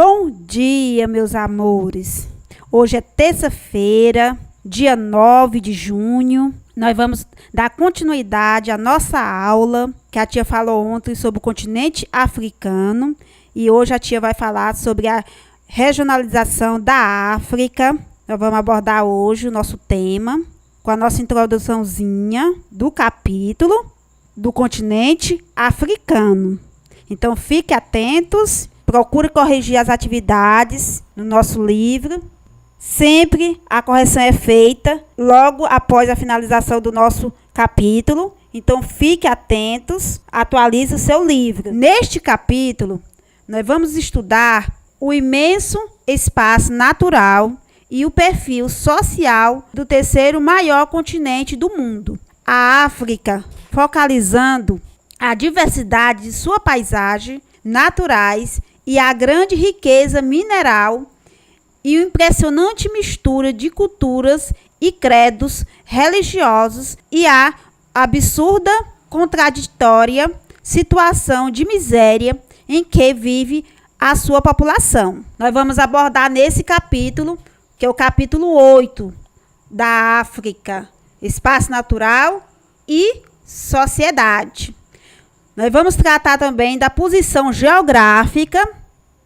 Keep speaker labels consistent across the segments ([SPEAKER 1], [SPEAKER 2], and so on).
[SPEAKER 1] Bom dia, meus amores. Hoje é terça-feira, dia 9 de junho. Nós vamos dar continuidade à nossa aula, que a tia falou ontem sobre o continente africano. E hoje a tia vai falar sobre a regionalização da África. Nós vamos abordar hoje o nosso tema, com a nossa introduçãozinha do capítulo do continente africano. Então, fiquem atentos. Procure corrigir as atividades no nosso livro. Sempre a correção é feita logo após a finalização do nosso capítulo. Então, fiquem atentos, atualize o seu livro. Neste capítulo, nós vamos estudar o imenso espaço natural e o perfil social do terceiro maior continente do mundo, a África, focalizando a diversidade de sua paisagem naturais e a grande riqueza mineral e uma impressionante mistura de culturas e credos religiosos e a absurda, contraditória situação de miséria em que vive a sua população. Nós vamos abordar nesse capítulo, que é o capítulo 8 da África, espaço natural e sociedade. Nós vamos tratar também da posição geográfica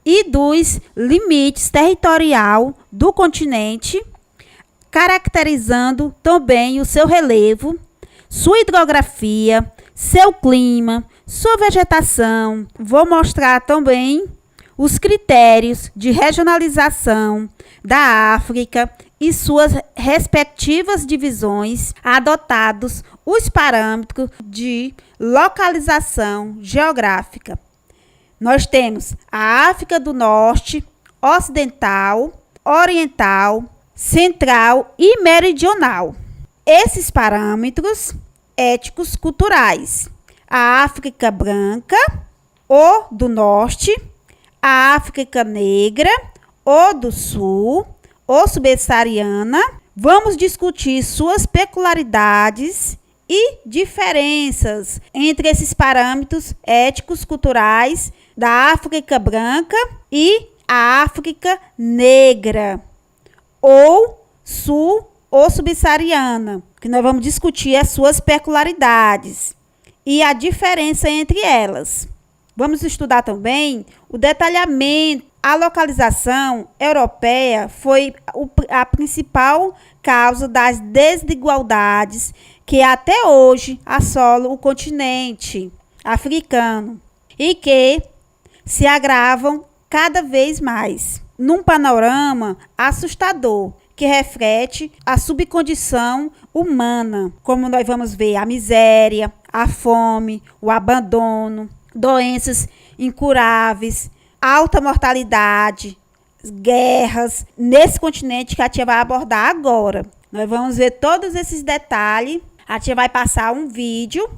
[SPEAKER 1] e dos limites territorial do continente, caracterizando também o seu relevo, sua hidrografia, seu clima, sua vegetação. Vou mostrar também os critérios de regionalização da África e suas respectivas divisões, adotados os parâmetros de localização geográfica. Nós temos a África do Norte, Ocidental, Oriental, Central e Meridional. Esses parâmetros étnicos culturais: a África branca, ou do Norte, a África negra, ou do Sul, ou subsaariana. Vamos discutir suas peculiaridades e diferenças entre esses parâmetros étnicos culturais da África branca e a África negra, ou sul ou subsaariana, que nós vamos discutir as suas peculiaridades e a diferença entre elas. Vamos estudar também o detalhamento. A localização europeia foi a principal causa das desigualdades que até hoje assolam o continente africano e que se agravam cada vez mais, num panorama assustador que reflete a subcondição humana, como nós vamos ver a miséria, a fome, o abandono, doenças incuráveis, alta mortalidade, guerras, nesse continente que a tia vai abordar agora. Nós vamos ver todos esses detalhes. A tia vai passar um vídeo,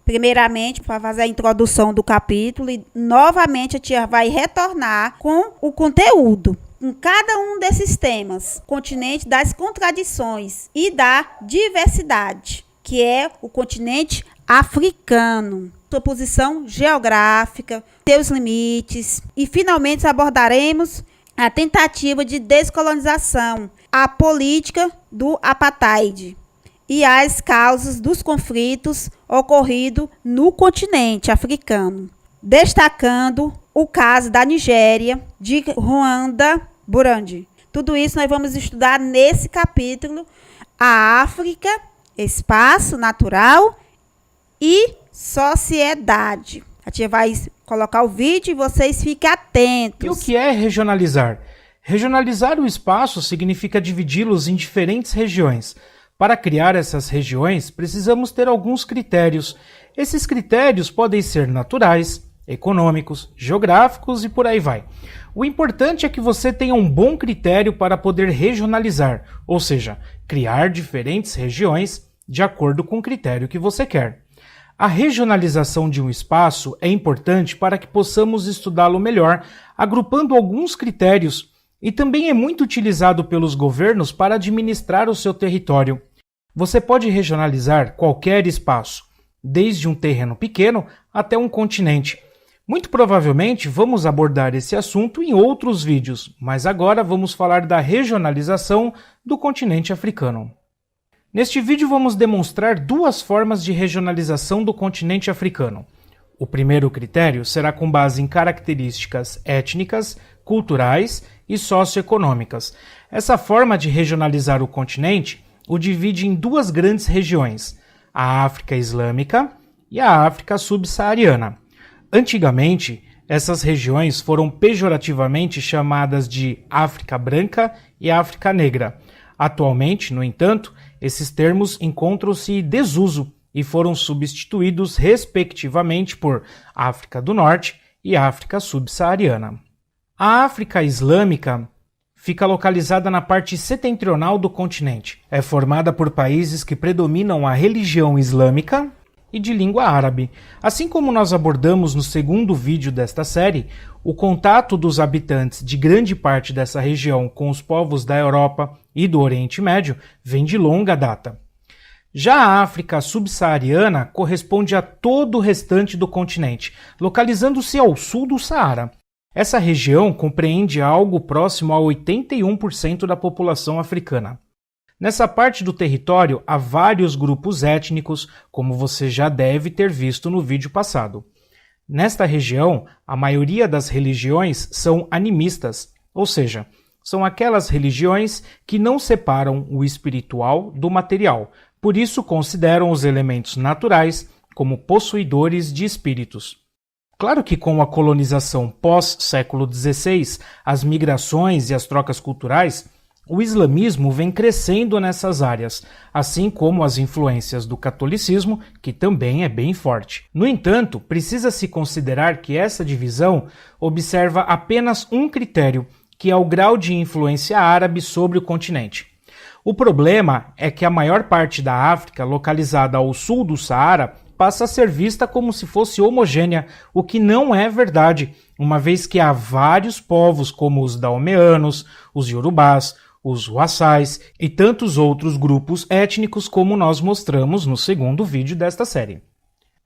[SPEAKER 1] primeiramente, para fazer a introdução do capítulo, e novamente a tia vai retornar com o conteúdo, com cada um desses temas, continente das contradições e da diversidade, que é o continente africano, sua posição geográfica, seus limites, e finalmente abordaremos a tentativa de descolonização, a política do apartheid e as causas dos conflitos ocorridos no continente africano, destacando o caso da Nigéria, de Ruanda, Burundi. Tudo isso nós vamos estudar nesse capítulo, a África, espaço natural e sociedade. A tia vai colocar o vídeo e vocês fiquem atentos.
[SPEAKER 2] E o que é regionalizar? Regionalizar o espaço significa dividi-los em diferentes regiões. Para criar essas regiões, precisamos ter alguns critérios. Esses critérios podem ser naturais, econômicos, geográficos e por aí vai. O importante é que você tenha um bom critério para poder regionalizar, ou seja, criar diferentes regiões de acordo com o critério que você quer. A regionalização de um espaço é importante para que possamos estudá-lo melhor, agrupando alguns critérios, e também é muito utilizado pelos governos para administrar o seu território. Você pode regionalizar qualquer espaço, desde um terreno pequeno até um continente. Muito provavelmente vamos abordar esse assunto em outros vídeos, mas agora vamos falar da regionalização do continente africano. Neste vídeo vamos demonstrar duas formas de regionalização do continente africano. O primeiro critério será com base em características étnicas, culturais e socioeconômicas. Essa forma de regionalizar o continente o divide em duas grandes regiões, a África Islâmica e a África Subsaariana. Antigamente, essas regiões foram pejorativamente chamadas de África Branca e África Negra. Atualmente, no entanto, esses termos encontram-se em desuso e foram substituídos respectivamente por África do Norte e África Subsaariana. A África Islâmica fica localizada na parte setentrional do continente. É formada por países que predominam a religião islâmica e de língua árabe. Assim como nós abordamos no segundo vídeo desta série, o contato dos habitantes de grande parte dessa região com os povos da Europa e do Oriente Médio vem de longa data. Já a África subsaariana corresponde a todo o restante do continente, localizando-se ao sul do Saara. Essa região compreende algo próximo a 81% da população africana. Nessa parte do território há vários grupos étnicos, como você já deve ter visto no vídeo passado. Nesta região, a maioria das religiões são animistas, ou seja, são aquelas religiões que não separam o espiritual do material, por isso consideram os elementos naturais como possuidores de espíritos. Claro que com a colonização pós-século XVI, as migrações e as trocas culturais, o islamismo vem crescendo nessas áreas, assim como as influências do catolicismo, que também é bem forte. No entanto, precisa-se considerar que essa divisão observa apenas um critério, que é o grau de influência árabe sobre o continente. O problema é que a maior parte da África, localizada ao sul do Saara, passa a ser vista como se fosse homogênea, o que não é verdade, uma vez que há vários povos como os daomeanos, os iorubás, os Wassais e tantos outros grupos étnicos como nós mostramos no segundo vídeo desta série.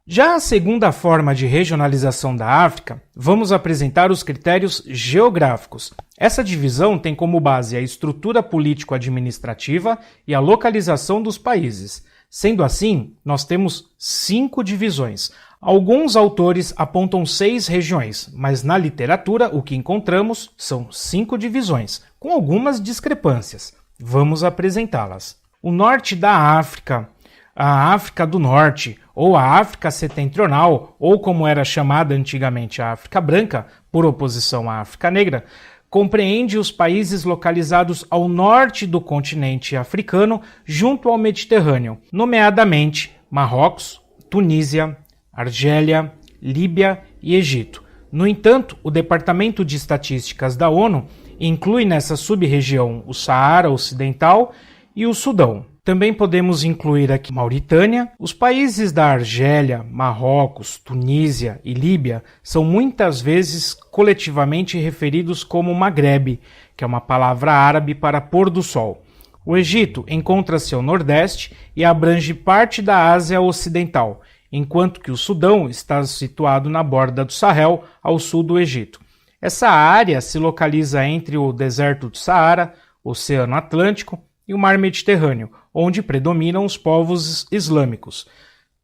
[SPEAKER 2] Já a segunda forma de regionalização da África, vamos apresentar os critérios geográficos. Essa divisão tem como base a estrutura político-administrativa e a localização dos países. Sendo assim, nós temos 5 divisões. Alguns autores apontam 6 regiões, mas na literatura o que encontramos são 5 divisões, com algumas discrepâncias. Vamos apresentá-las. O norte da África, a África do Norte, ou a África Setentrional, ou como era chamada antigamente a África Branca, por oposição à África Negra, compreende os países localizados ao norte do continente africano, junto ao Mediterrâneo, nomeadamente Marrocos, Tunísia, Argélia, Líbia e Egito. No entanto, o Departamento de Estatísticas da ONU inclui nessa sub-região o Saara Ocidental e o Sudão. Também podemos incluir aqui Mauritânia. Os países da Argélia, Marrocos, Tunísia e Líbia são muitas vezes coletivamente referidos como Magrebe, que é uma palavra árabe para pôr do sol. O Egito encontra-se ao nordeste e abrange parte da Ásia Ocidental, enquanto que o Sudão está situado na borda do Sahel, ao sul do Egito. Essa área se localiza entre o deserto do Saara, o Oceano Atlântico e o Mar Mediterrâneo, onde predominam os povos islâmicos.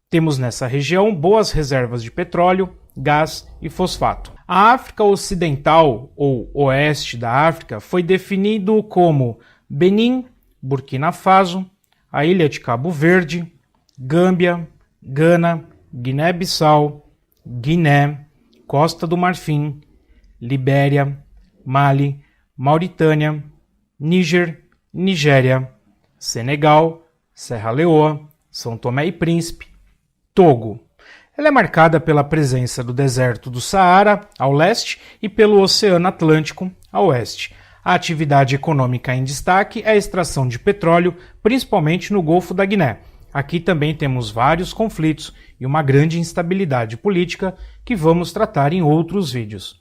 [SPEAKER 2] Temos nessa região boas reservas de petróleo, gás e fosfato. A África Ocidental, ou Oeste da África, foi definido como Benin, Burkina Faso, a Ilha de Cabo Verde, Gâmbia, Gana, Guiné-Bissau, Guiné, Costa do Marfim, Libéria, Mali, Mauritânia, Níger, Nigéria, Senegal, Serra Leoa, São Tomé e Príncipe, Togo. Ela é marcada pela presença do deserto do Saara, ao leste, e pelo Oceano Atlântico, a oeste. A atividade econômica em destaque é a extração de petróleo, principalmente no Golfo da Guiné. Aqui também temos vários conflitos e uma grande instabilidade política que vamos tratar em outros vídeos.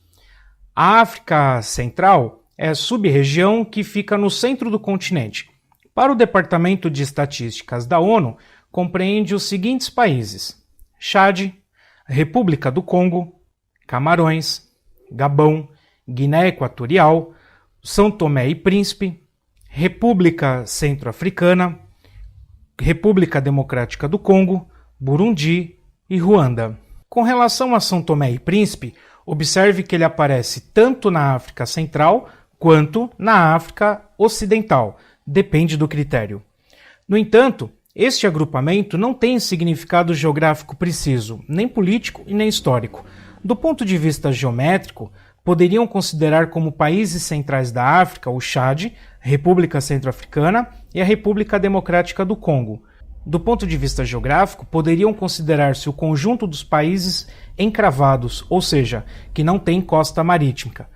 [SPEAKER 2] A África Central é a sub-região que fica no centro do continente. Para o Departamento de Estatísticas da ONU, compreende os seguintes países: Chad, República do Congo, Camarões, Gabão, Guiné Equatorial, São Tomé e Príncipe, República Centro-Africana, República Democrática do Congo, Burundi e Ruanda. Com relação a São Tomé e Príncipe, observe que ele aparece tanto na África Central quanto na África Ocidental, depende do critério. No entanto, este agrupamento não tem significado geográfico preciso, nem político e nem histórico. Do ponto de vista geométrico, poderiam considerar como países centrais da África o Chad, República Centro-Africana e a República Democrática do Congo. Do ponto de vista geográfico, poderiam considerar-se o conjunto dos países encravados, ou seja, que não têm costa marítima.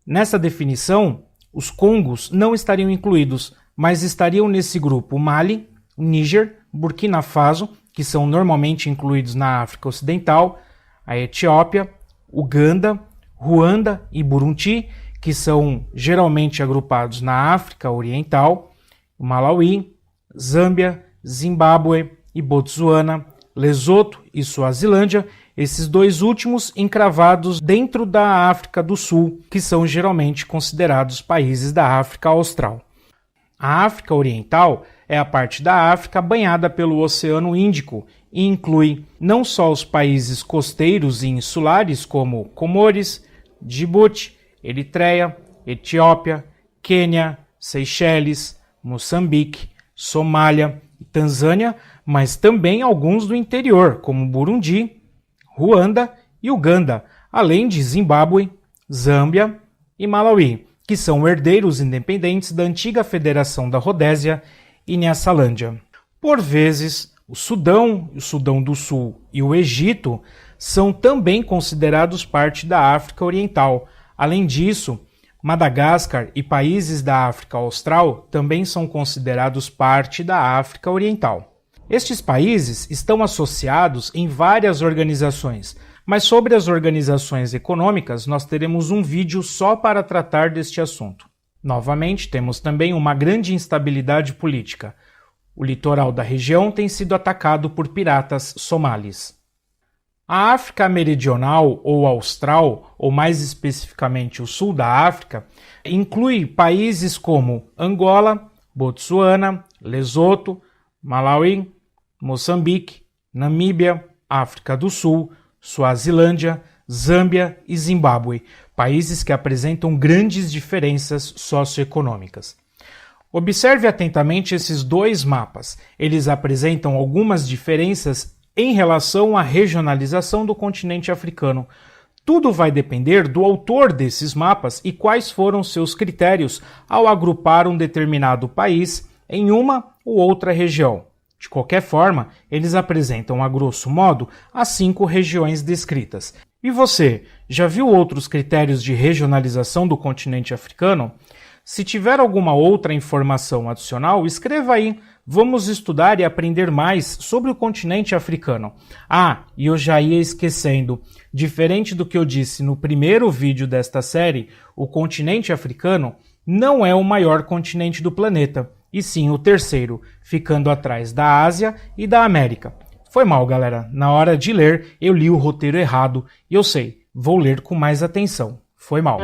[SPEAKER 2] Nessa definição, os Congos não estariam incluídos, mas estariam nesse grupo Mali, Níger, Burkina Faso, que são normalmente incluídos na África Ocidental, a Etiópia, Uganda, Ruanda e Burundi, que são geralmente agrupados na África Oriental, Malawi, Zâmbia, Zimbábue e Botsuana, Lesoto e Suazilândia, esses dois últimos encravados dentro da África do Sul, que são geralmente considerados países da África Austral. A África Oriental é a parte da África banhada pelo Oceano Índico e inclui não só os países costeiros e insulares como Comores, Djibouti, Eritreia, Etiópia, Quênia, Seychelles, Moçambique, Somália e Tanzânia, mas também alguns do interior, como Burundi, Ruanda e Uganda, além de Zimbábue, Zâmbia e Malawi, que são herdeiros independentes da antiga Federação da Rodésia e Nyasalandia. Por vezes, o Sudão do Sul e o Egito são também considerados parte da África Oriental. Além disso, Madagascar e países da África Austral também são considerados parte da África Oriental. Estes países estão associados em várias organizações, mas sobre as organizações econômicas nós teremos um vídeo só para tratar deste assunto. Novamente, temos também uma grande instabilidade política. O litoral da região tem sido atacado por piratas somalis. A África Meridional ou Austral, ou mais especificamente o sul da África, inclui países como Angola, Botsuana, Lesoto, Malawi, Moçambique, Namíbia, África do Sul, Suazilândia, Zâmbia e Zimbábue, países que apresentam grandes diferenças socioeconômicas. Observe atentamente esses dois mapas. Eles apresentam algumas diferenças em relação à regionalização do continente africano. Tudo vai depender do autor desses mapas e quais foram seus critérios ao agrupar um determinado país em uma ou outra região. De qualquer forma, eles apresentam, a grosso modo, as 5 regiões descritas. E você, já viu outros critérios de regionalização do continente africano? Se tiver alguma outra informação adicional, escreva aí. Vamos estudar e aprender mais sobre o continente africano. E eu já ia esquecendo, diferente do que eu disse no primeiro vídeo desta série, o continente africano não é o maior continente do planeta, e sim o terceiro, ficando atrás da Ásia e da América. Foi mal, galera. Na hora de ler, eu li o roteiro errado, e eu sei, vou ler com mais atenção. Foi mal.